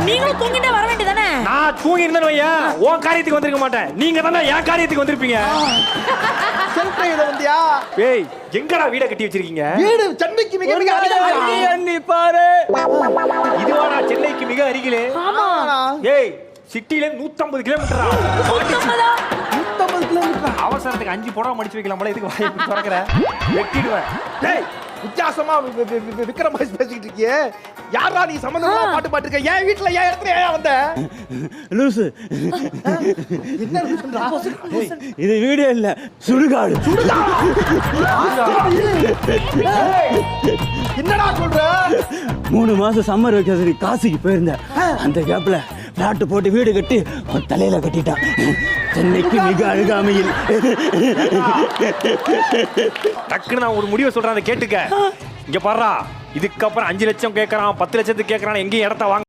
நீங்களும் தூங்கிட்டே வர வேண்டியதானே? நான் தூங்கி இருந்தேன்னு வையா உன் காரியத்துக்கு வந்திருக்க மாட்டேன். நீங்க தானே என் காரியத்துக்கு வந்திருப்பீங்க. சென்னை இத வந்தியா? ஏய் எங்கடா வீட கட்டி வச்சிருக்கீங்க? வீடு சென்னைக்கு மிக மிக அருகில். நீ பாரு, இதுவாடா சென்னைக்கு மிக அருகிலே? ஆமா. ஏய் சிட்டில 150 கிலோமீட்டரா? 150 கிலோமீட்டர். அவசரத்துக்கு 5 புடவை மடிச்சு வைக்கலாம்ல, இதுக்கு வாயை திறக்கற? வெட்டிடுவேன். டேய் வித்தியாசமா விக்ரம் பேசிக்கிட்டு இருக்கியே. யாரா நீ சம்பந்தமா பாட்டு பாட்டுருக்க? என் வீட்டுல என் இடத்துல ஏன் வந்த? லூசு, என்ன சொல்றா? இது வீடியோ இல்ல, சுடுகாடு. என்னடா சொல்ற? 3 மாசம் சம்மர் வெக்கேஷன் காசிக்கு போயிருந்தேன். அந்த கேப்ல பிளாட் போட்டு வீடு கட்டி அவன் தலையில கட்டிட்டான். சென்னைக்கு மிக அருகாமையில். டக்குன்னு நான் ஒரு முடிவை சொல்றேன், அதை கேட்டுக்க. இங்க பாருடா, இதுக்கப்புறம் 5 லட்சம் கேட்கறான், 10 லட்சத்துக்கு கேட்கறான், எங்கேயும் இடத்த வாங்க